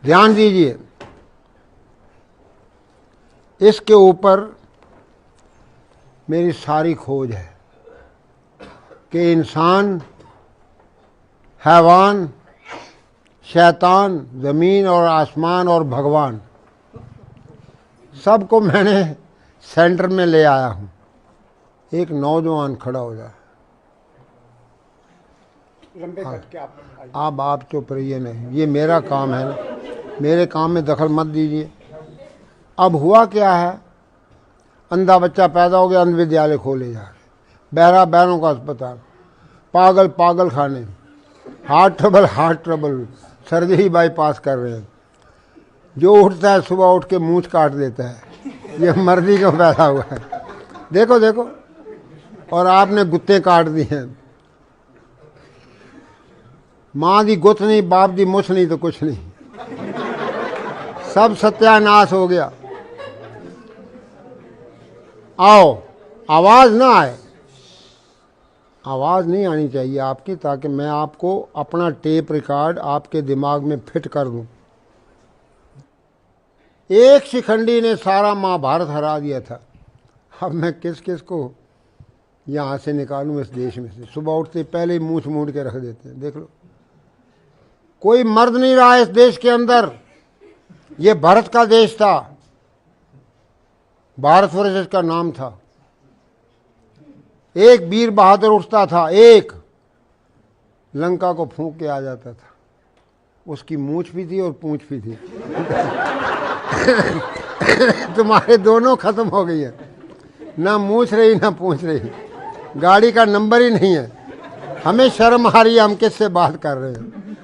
ध्यान दीजिए, इसके ऊपर मेरी सारी खोज है कि इंसान, हैवान, शैतान, ज़मीन और आसमान और भगवान, सबको मैंने सेंटर में ले आया हूँ। एक नौजवान खड़ा हो जाए, आप चुप रहिए, नहीं ये मेरा काम है ना, मेरे काम में दखल मत दीजिए। अब हुआ क्या है, अंधा बच्चा पैदा हो गया, अंध विद्यालय खोले जा रहे, बहरा बहनों का अस्पताल, पागल पागल खाने, हार्ट ट्रबल, सर्जरी बाईपास कर रहे हैं। जो उठता है सुबह उठ के मूंछ काट देता है, ये मर्जी का पैदा हुआ है। देखो देखो, और आपने गुत्ते काट दिए हैं। माँ दी गुत नहीं, बाप दी मुछ नहीं तो कुछ नहीं, सब सत्यानाश हो गया। आओ, आवाज ना आए, आवाज नहीं आनी चाहिए आपकी, ताकि मैं आपको अपना टेप रिकॉर्ड आपके दिमाग में फिट कर दूं। एक शिखंडी ने सारा महाभारत हरा दिया था। अब मैं किस किस को यहां से निकालूं इस देश में से। सुबह उठते पहले ही मूछ मूंड के रख देते हैं। देख लो, कोई मर्द नहीं रहा इस देश के अंदर। ये भारत का देश था, भारतवर्ष इसका नाम था। एक वीर बहादुर उठता था, एक लंका को फूंक के आ जाता था। उसकी मूछ भी थी और पूंछ भी थी। तुम्हारे दोनों खत्म हो गई है, ना मूछ रही ना पूछ रही, गाड़ी का नंबर ही नहीं है। हमें शर्म आ रही है, हम किससे बात कर रहे हैं,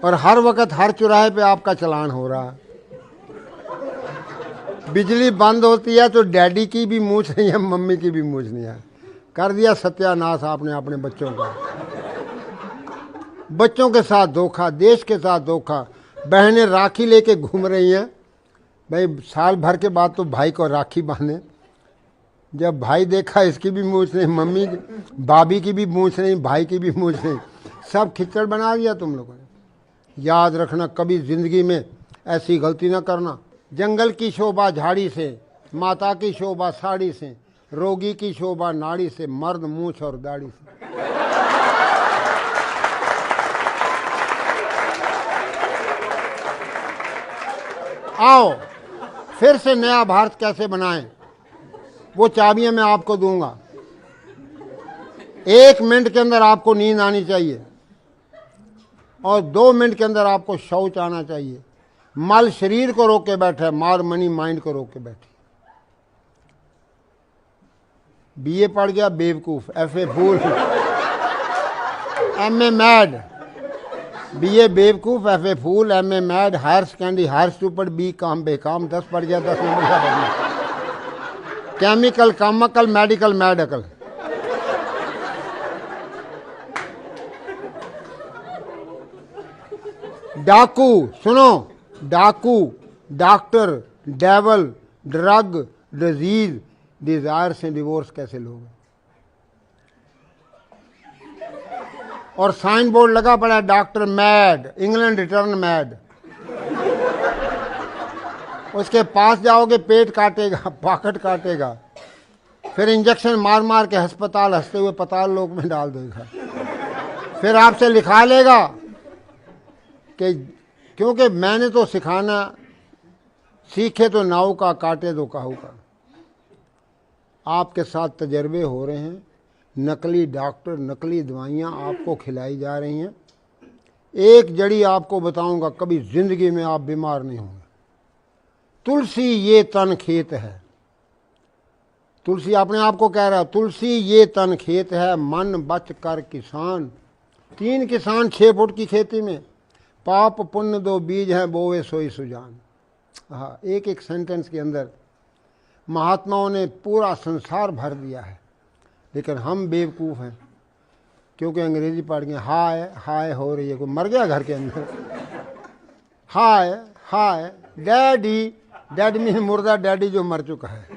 और हर वक्त हर चौराहे पे आपका चलान हो रहा है। बिजली बंद होती है तो डैडी की भी मूछ नहीं है, मम्मी की भी मूछ नहीं है। कर दिया सत्यानाश आपने अपने बच्चों का। बच्चों के साथ धोखा, देश के साथ धोखा। बहनें राखी लेके घूम रही हैं। भाई साल भर के बाद तो भाई को राखी बांधे। जब भाई देखा इसकी भी मूछ नहीं, मम्मी भाभी की भी मूछ नहीं, भाई की भी मूछ नहीं, सब खिचड़ बना दिया तुम लोगों ने। याद रखना, कभी जिंदगी में ऐसी गलती ना करना। जंगल की शोभा झाड़ी से, माता की शोभा साड़ी से, रोगी की शोभा नाड़ी से, मर्द मूछ और दाढ़ी से। आओ फिर से नया भारत कैसे बनाएं, वो चाबियां मैं आपको दूंगा। 1 मिनट के अंदर आपको नींद आनी चाहिए और 2 मिनट के अंदर आपको शौच आना चाहिए। मल शरीर को रोक के बैठा है, मार मनी माइंड को रोक के बैठी। बीए पढ़ गया बेवकूफ, FA fool, MA mad. BA बेवकूफ, FA fool, MA mad, higher secondary higher stupid, B com बेकाम, 10 पढ़ गया 10 नंबर का पढ़ना, केमिकल कामकल, मेडिकल मैडकल। डाकू, सुनो, डाकू, doctor, devil, drug, disease, desire से डिवोर्स कैसे लोगे। और साइन बोर्ड लगा पड़ा है, doctor mad, England return mad. उसके पास जाओगे पेट काटेगा, पॉकेट काटेगा, फिर इंजेक्शन मार मार के अस्पताल हंसते हुए पताल लोक में डाल देगा। फिर आपसे लिखा लेगा कि क्योंकि मैंने तो सिखाना, सीखे तो नाव का, काटे तो काहू का। आपके साथ तजर्बे हो रहे हैं, नकली डॉक्टर, नकली दवाइयाँ आपको खिलाई जा रही हैं। एक जड़ी आपको बताऊंगा, कभी जिंदगी में आप बीमार नहीं होंगे। तुलसी ये तन खेत है, तुलसी अपने आप को कह रहा है, तुलसी ये तन खेत है, मन बच कर किसान। 3 किसान 6 फुट की खेती में, पाप पुण्य 2 बीज हैं, बोवे सोई सुजान। हाँ, एक एक सेंटेंस के अंदर महात्माओं ने पूरा संसार भर दिया है। लेकिन हम बेवकूफ़ हैं, क्योंकि अंग्रेजी पढ़ गए। हाय हाय हो रही है, कोई मर गया घर के अंदर। हाय हाय डैडी, डैड मीन मुर्दा, डैडी जो मर चुका है।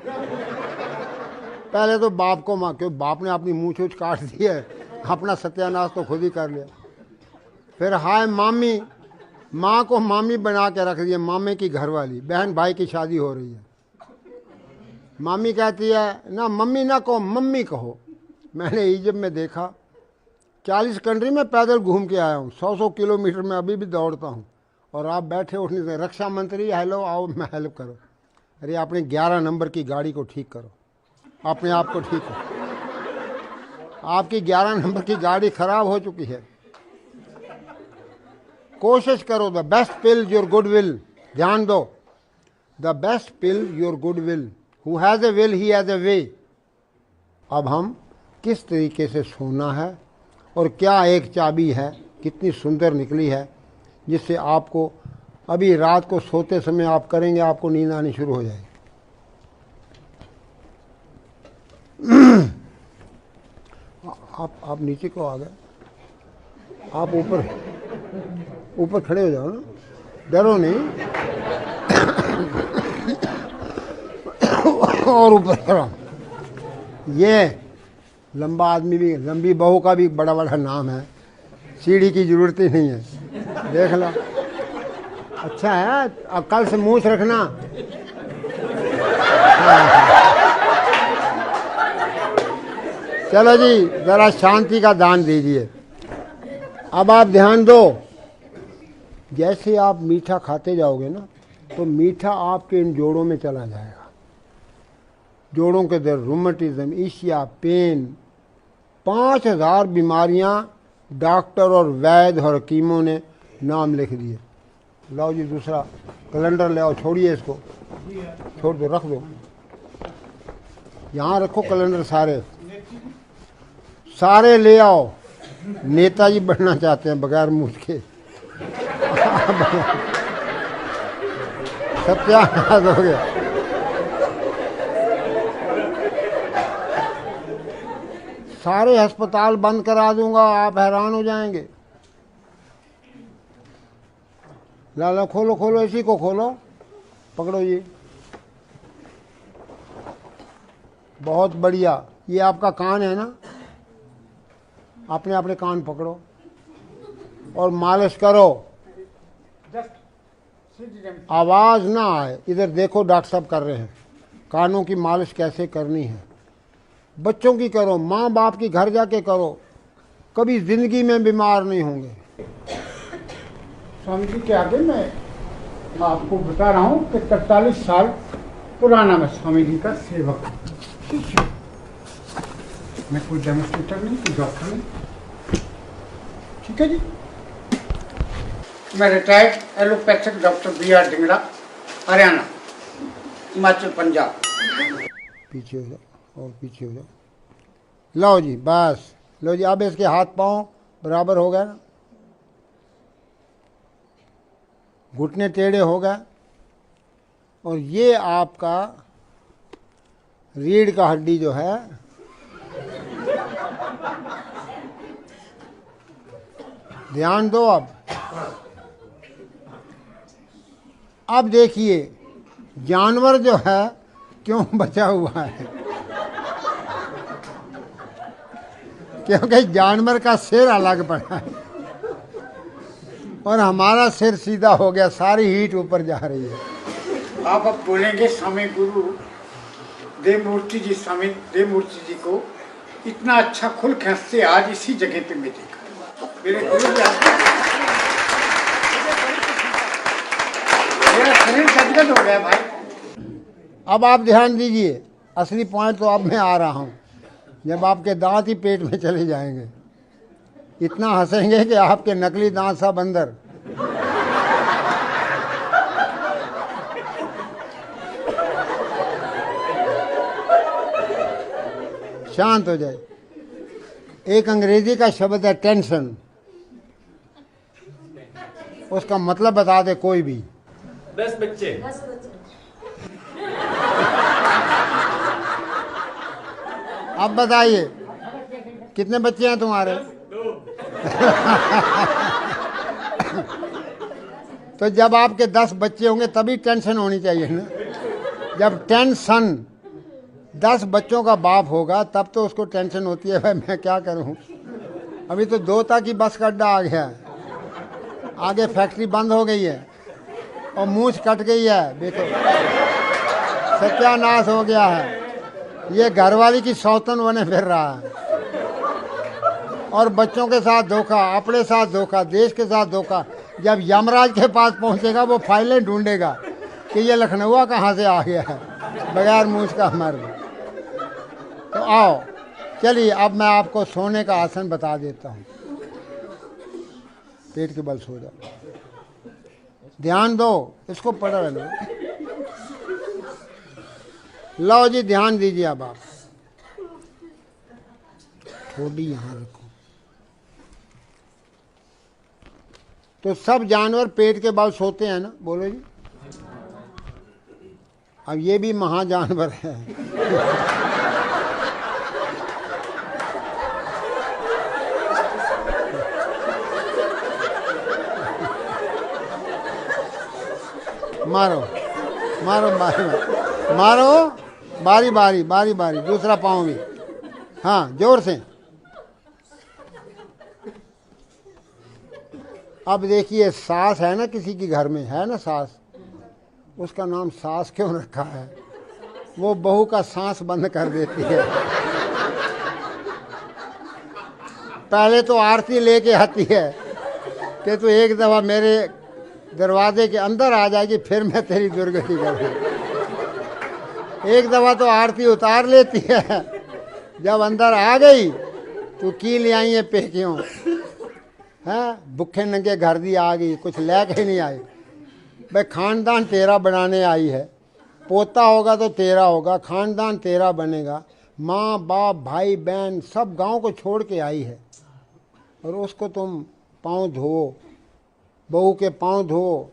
पहले तो बाप को माँ, क्यों बाप ने अपनी मूंछ ऊँछ काट दी है, अपना सत्यानाश तो खुद ही कर लिया। फिर हाय मामी, माँ को मामी बना के रख दिया, मामे की घरवाली, बहन भाई की शादी हो रही है। मामी कहती है ना मम्मी ना कहो, मम्मी कहो। मैंने इजिप्ट में देखा, 40 कंट्री में पैदल घूम के आया हूँ, 100 किलोमीटर में अभी भी दौड़ता हूँ, और आप बैठे उठने से रक्षा मंत्री हेलो आओ मैं हेल्प करो। अरे अपने 11 नंबर की गाड़ी को ठीक करो, अपने आप को ठीक करो। आपकी 11 नंबर की गाड़ी खराब हो चुकी है। कोशिश करो, the best pill your good will. ध्यान दो, the best pill your good will, who has a will he has a way. अब हम किस तरीके से सोना है, और क्या एक चाबी है, कितनी सुंदर निकली है, जिससे आपको अभी रात को सोते समय आप करेंगे, आपको नींद आनी शुरू हो जाएगी। आप नीचे को आ गए, आप ऊपर खड़े हो जाओ ना, डरो नहीं। और ऊपर खड़ा। ये लंबा आदमी भी, लंबी बहू का भी बड़ा बड़ा नाम है, सीढ़ी की जरूरत ही नहीं है, देख लो। अच्छा है, अब कल से मूछ रखना। चलो जी, जरा शांति का दान दीजिए। अब आप ध्यान दो, जैसे आप मीठा खाते जाओगे ना, तो मीठा आपके इन जोड़ों में चला जाएगा। जोड़ों के दर्द, रूमेटिज्म, ईशिया, पेन, 5000 बीमारियां डॉक्टर और वैद्य और हकीमों ने नाम लिख दिए। लाओ जी दूसरा कैलेंडर ले आओ, छोड़िए इसको, छोड़ दो, रख दो, यहाँ रखो कैलेंडर, सारे ले आओ। नेताजी बनना चाहते हैं बगैर मूछ के। सत्यानाश हो गया। सारे अस्पताल बंद करा दूंगा, आप हैरान हो जाएंगे। लाला खोलो खोलो, इसी को खोलो, पकड़ो ये, बहुत बढ़िया। ये आपका कान है ना, अपने अपने कान पकड़ो और मालिश करो, आवाज ना आए। इधर देखो, डॉक्टर साहब कर रहे हैं। कानों की मालिश कैसे करनी है, बच्चों की करो, माँ बाप की घर जाके करो, कभी जिंदगी में बीमार नहीं होंगे। स्वामी जी के आगे मैं आपको बता रहा हूँ कि 43 साल पुराना मैं स्वामी जी का सेवक हूँ। मैं कोई डेमोस्ट्रेटर नहीं, कोई डॉक्टर नहीं, ठीक है जी। मैं retired allopathic doctor BR Dhingra, Haryana, Himachal, Punjab. पीछे हो जाओ और पीछे हो जाओ। लो जी, बस लो जी। अब इसके हाथ पांव बराबर हो गए ना, घुटने टेढ़े हो गए, और ये आपका रीढ़ का हड्डी जो है, ध्यान दो। अब देखिए जानवर जो है क्यों बचा हुआ है, क्योंकि जानवर का सिर अलग पड़ा है और हमारा सिर सीधा हो गया, सारी हीट ऊपर जा रही है। आप अब बोलेंगे स्वामी गुरु देवमूर्ति जी, स्वामी देवमूर्ति जी को इतना अच्छा खुल खसते आज इसी जगह पे मैं देखा। मेरे गुरु जी मेरा शरीर गदगद हो गया भाई। अब आप ध्यान दीजिए, असली पॉइंट तो अब मैं आ रहा हूँ, जब आपके दांत ही पेट में चले जाएंगे, इतना हंसेंगे कि आपके नकली दांत सब अंदर। शांत हो जाए। एक अंग्रेजी का शब्द है टेंशन, उसका मतलब बता दे कोई भी। 10 बच्चे। अब बताइए कितने बच्चे हैं तुम्हारे? तो जब आपके 10 बच्चे होंगे तभी टेंशन होनी चाहिए ना। जब टेंशन 10 बच्चों का बाप होगा तब तो उसको टेंशन होती है, भाई मैं क्या करूं, अभी तो 2 की बस का अड्डा आ गया है। आगे फैक्ट्री बंद हो गई है और मूछ कट गई है, देखो सत्यानाश हो गया है। ये घरवाली की सौतन बने फिर रहा है और बच्चों के साथ धोखा, अपने साथ धोखा, देश के साथ धोखा। जब यमराज के पास पहुंचेगा वो फाइलें ढूंढेगा कि ये लखनऊ कहाँ से आ गया है, बगैर मूछ का मर्द। तो आओ चलिए, अब मैं आपको सोने का आसन बता देता हूँ। पेट के बल सो जाओ, ध्यान दो, इसको पढ़ रहना। लो जी, ध्यान दीजिए। अब आप थोड़ी यहाँ रखो। तो सब जानवर पेट के बल सोते हैं ना, बोलो जी। अब ये भी महाजानवर है। मारो मारो मारो मारो, बारी बारी बारी बारी, दूसरा पाँव भी, हाँ जोर से। अब देखिए, सास है ना, किसी के घर में है ना सास, उसका नाम सास क्यों रखा है? वो बहू का सांस बंद कर देती है। पहले तो आरती लेके आती है कि तू एक दफा मेरे दरवाजे के अंदर आ जाएगी, फिर मैं तेरी दुर्गति करूँगी। एक दफा तो आरती उतार लेती है, जब अंदर आ गई तो की ले आई है पेकियों, हैं भुखे नंगे घर दी आ गई, कुछ लेके नहीं आई। भाई खानदान तेरा बनाने आई है, पोता होगा तो तेरा होगा, खानदान तेरा बनेगा। माँ बाप भाई बहन सब गांव को छोड़ के आई है और उसको तुम पाँव धो, बहू के पाँव धो।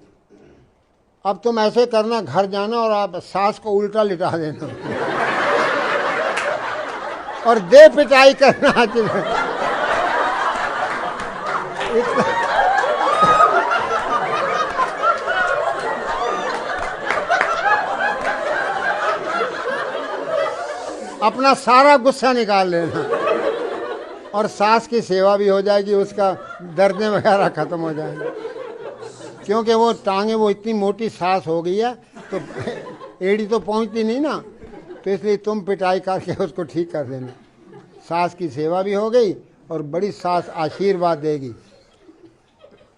अब तुम ऐसे करना, घर जाना और आप सास को उल्टा लिटा देना और दे पिटाई करना। अपना सारा गुस्सा निकाल लेना और सास की सेवा भी हो जाएगी, उसका दर्द वगैरह खत्म हो जाएंगे। क्योंकि वो टांगे, वो इतनी मोटी सास हो गई है तो एड़ी तो पहुंचती नहीं ना, तो इसलिए तुम पिटाई करके उसको ठीक कर देना। सास की सेवा भी हो गई और बड़ी सास आशीर्वाद देगी।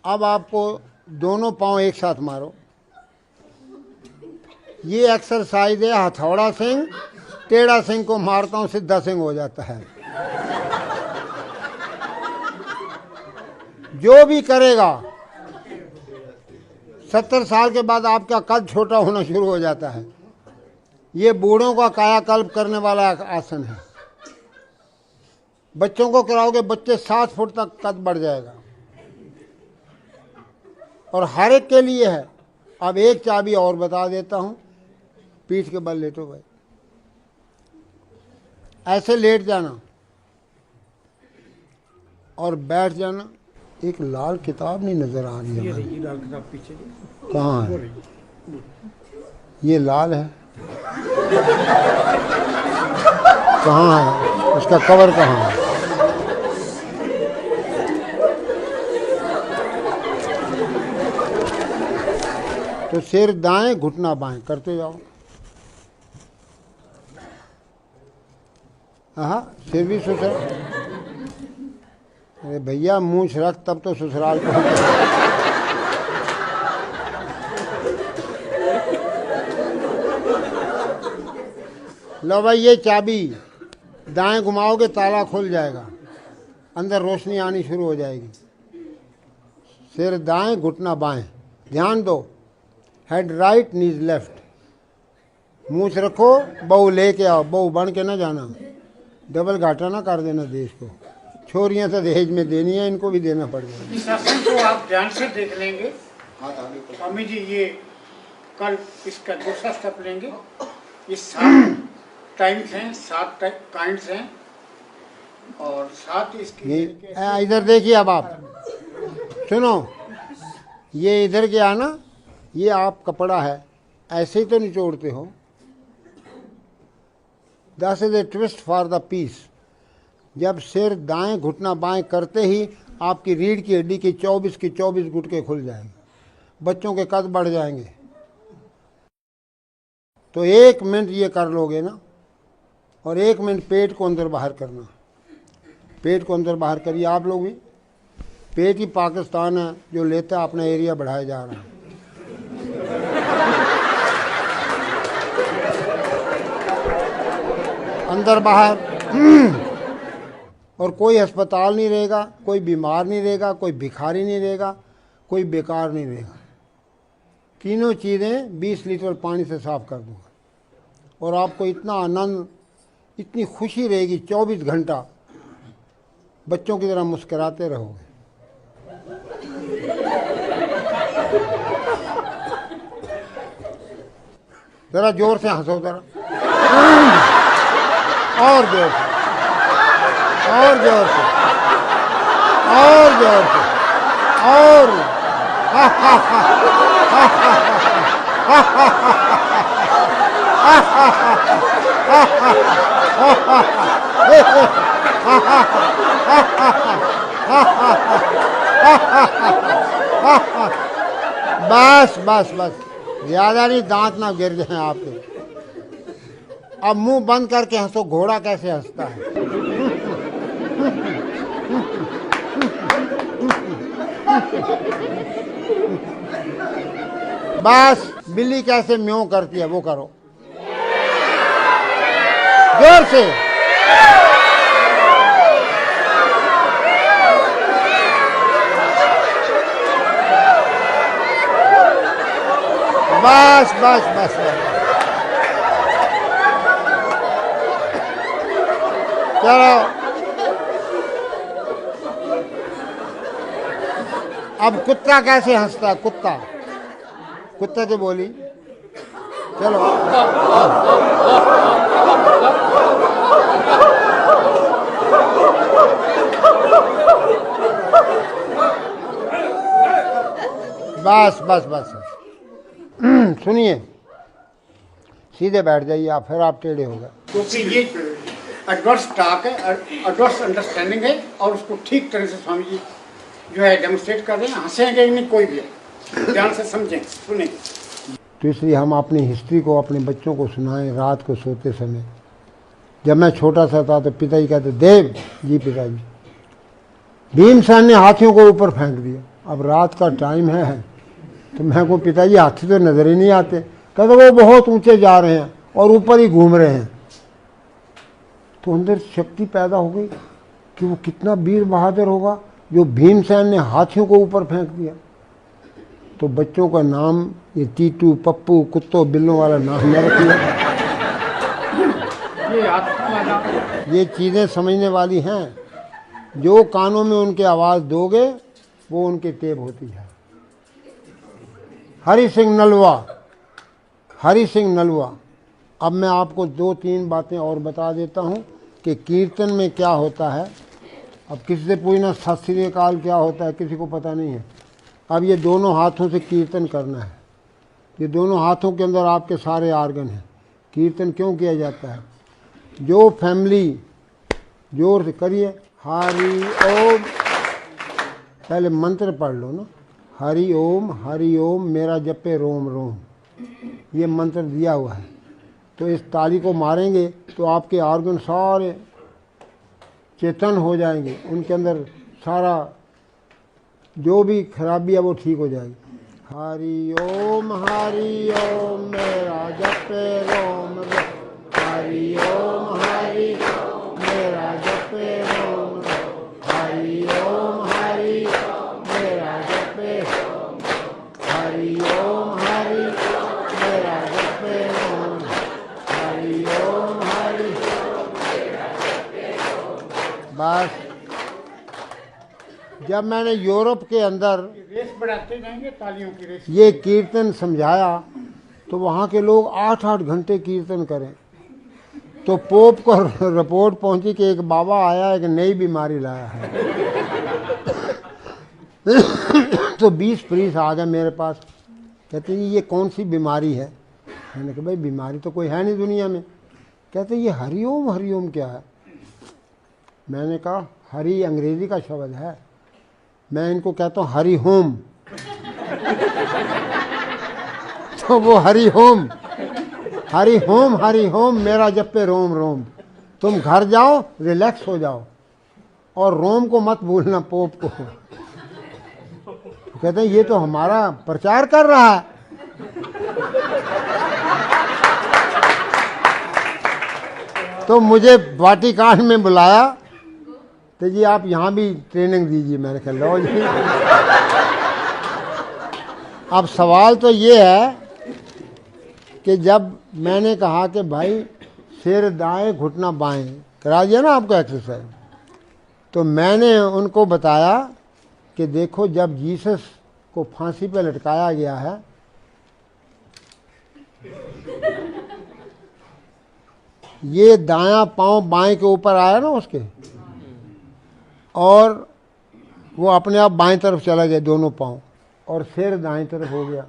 अब आपको दोनों पांव एक साथ मारो। ये एक्सरसाइज है हथौड़ा सिंह, टेढ़ा सिंह को मारता हूं सिद्धा सिंह हो जाता है। जो भी करेगा 70 साल के बाद आपका कद छोटा होना शुरू हो जाता है। ये बूढ़ों का कायाकल्प करने वाला आसन है। बच्चों को कराओगे, बच्चे 7 फुट तक कद बढ़ जाएगा और हर एक के लिए है। अब एक चाबी और बता देता हूं, पीठ के बल लेटो भाई, ऐसे लेट जाना और बैठ जाना। एक लाल किताब नहीं नजर आ रही है, ये लाल किताब पीछे कहाँ है? ये लाल है, कहाँ है उसका कवर, कहाँ है? तो सिर दाएं घुटना बाएं करते जाओ। हाँ, सिर भी ससुराल। अरे भैया मूंछ रख तब तो ससुराल पहुंच। लो भाई, ये चाबी दाएं घुमाओगे ताला खुल जाएगा, अंदर रोशनी आनी शुरू हो जाएगी। सिर दाएं घुटना बाएं, ध्यान दो। हेड राइट नीज लेफ्ट। मूंछ रखो, बहू लेके आओ, बहू बन के ना जाना, डबल घाटा ना कर देना देश को। छोरियां तो दहेज में देनी है, इनको भी देना पड़ेगा। इस आसन को आप ध्यान से देख लेंगे स्वामी जी। ये कल इसका दूसरा स्टेप लेंगे। ये 7 टाइम्स हैं, 7 काइंड्स हैं और 7 इसकी। इधर देखिए, अब आप सुनो, ये इधर क्या ना, ये आप कपड़ा है, ऐसे ही तो निचोड़ते हो। That is a twist for the peace. जब सिर दाएं घुटना बाएं करते ही आपकी रीढ़ की हड्डी की 24 गुटके खुल जाएंगे, बच्चों के कद बढ़ जाएंगे। तो 1 मिनट ये कर लोगे ना, और 1 मिनट पेट को अंदर बाहर करना, पेट को अंदर बाहर करिए आप लोग भी। पेट ही पाकिस्तान है जो लेता अपना एरिया बढ़ाया जा रहा है। अंदर बाहर और कोई अस्पताल नहीं रहेगा, कोई बीमार नहीं रहेगा, कोई भिखारी नहीं रहेगा, कोई बेकार नहीं रहेगा। तीनों चीज़ें 20 लीटर पानी से साफ कर दूंगा और आपको इतना आनंद, इतनी खुशी रहेगी, 24 घंटा बच्चों की तरह मुस्कुराते रहोगे। जरा जोर से हंसो, जरा और जोर से, और जोर से, और जोर से, और हा हा हा हा हा हा। बस बस बस, ज्यादा नहीं, दांत ना गिर जाए आपके। अब मुंह बंद करके हंसो, घोड़ा कैसे हंसता है। बस, बिल्ली कैसे म्यों करती है वो करो, जोर से। बस बस बस बस, चलो अब कुत्ता कैसे हंसता है, कुत्ता, कुत्ते की बोली, चलो। बस बस बस, सुनिए, सीधे बैठ जाइए आप, फिर आप टेढ़े हो गए। क्योंकि ये एडवर्स टॉक है, एडवर्स अंडरस्टैंडिंग है, और उसको ठीक तरह से स्वामी जी जो है डेमोन्स्ट्रेट कर रहे हैं। हंसेंगे नहीं कोई भी, ध्यान से समझें, सुनेंगे। तो इसलिए हम अपनी हिस्ट्री को अपने बच्चों को सुनाएं रात को सोते समय। जब मैं छोटा सा था तो पिताजी कहते, देव जी पिताजी, भीमसेन ने हाथियों को ऊपर फेंक दिया। अब रात का टाइम है तो मैं को पिताजी हाथी तो नजर ही नहीं आते। कहते वो बहुत ऊंचे जा रहे हैं और ऊपर ही घूम रहे हैं। तो अंदर शक्ति पैदा हो गई कि वो कितना वीर बहादुर होगा जो भीमसेन ने हाथियों को ऊपर फेंक दिया। तो बच्चों का नाम ये टीटू, पप्पू, कुत्तों बिल्लों वाला नाम न रखिए। ये चीज़ें समझने वाली हैं, जो कानों में उनके आवाज़ दोगे वो उनकी टेप होती है। हरि सिंह नलवा, हरि सिंह नलवा। अब मैं आपको 2-3 बातें और बता देता हूँ कि कीर्तन में क्या होता है। अब किसी से पूछना सत श्री अकाल क्या होता है, किसी को पता नहीं है। अब ये दोनों हाथों से कीर्तन करना है। ये दोनों हाथों के अंदर आपके सारे आर्गन हैं। कीर्तन क्यों किया जाता है? जो फैमिली, जोर से करिए, हरि ओम, पहले मंत्र पढ़ लो ना, हरि ओम मेरा जपे रोम रोम, ये मंत्र दिया हुआ है। तो इस ताली को मारेंगे तो आपके आर्गन सारे चेतन हो जाएंगे, उनके अंदर सारा जो भी खराबी है वो ठीक हो जाएगी। हरि ओम मेरा जपे रोम रोम, हरि ओम मेरा जपे रोम रोम, हरि ओम मेरा जपे, हरि ओम मेरा जपे रोम, हरि ओम बस। जब मैंने यूरोप के अंदर रेस बढ़ाते जाएंगे, तालियों की रेस। ये कीर्तन समझाया तो वहाँ के लोग 8-8 घंटे कीर्तन करें। तो पोप को रिपोर्ट पहुंची कि एक बाबा आया, एक नई बीमारी लाया है। तो 20 प्रीस आ गए मेरे पास, कहते हैं ये कौन सी बीमारी है? मैंने कहा भाई बीमारी तो कोई है नहीं दुनिया में। कहते ये हरिओम क्या है? मैंने कहा हरि अंग्रेजी का शब्द है, मैं इनको कहता हूँ हरि होम। तो वो Hari home, Hari home, Hari home मेरा जप्पे रोम रोम। तुम घर जाओ, रिलैक्स हो जाओ, और रोम को मत भूलना, पोप को। तो कहते हैं ये तो हमारा प्रचार कर रहा है। तो मुझे वाटिकान में बुलाया, तो जी आप यहाँ भी ट्रेनिंग दीजिए। मैंने कहा लो जी। अब सवाल तो ये है कि जब मैंने कहा कि भाई सिर दाएं घुटना बाएं करा दिया ना आपको एक्सरसाइज, तो मैंने उनको बताया कि देखो जब जीसस को फांसी पे लटकाया गया है, ये दायां पांव बाएं के ऊपर आया ना उसके, और वो अपने आप बाएं तरफ चला गया दोनों पांव, और सिर दाएं तरफ हो गया।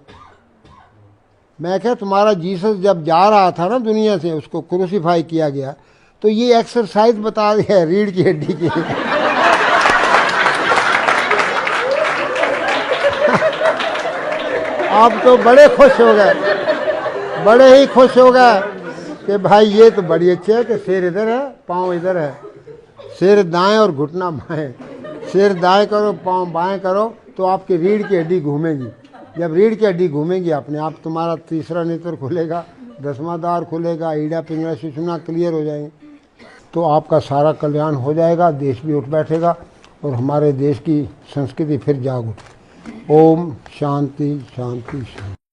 मैं कहा तुम्हारा जीसस जब जा रहा था ना दुनिया से, उसको क्रूसीफाई किया गया, तो ये एक्सरसाइज बता दिया रीढ़ की हड्डी की। आप तो बड़े खुश हो गए, बड़े ही खुश हो गए कि भाई ये तो बड़ी अच्छी है कि सिर इधर है पाँव इधर है, सिर दाएं और घुटना बाएं। सिर दाएं करो पाँव बाएं करो तो आपकी रीढ़ की हड्डी घूमेगी। जब रीढ़ की हड्डी घूमेगी अपने आप तुम्हारा तीसरा नेत्र खुलेगा, 10वां द्वार खुलेगा, ईड़ा पिंगला सुषुम्ना क्लियर हो जाएंगे, तो आपका सारा कल्याण हो जाएगा, देश भी उठ बैठेगा और हमारे देश की संस्कृति फिर जाग उठे। ओम शांति शांति शांति।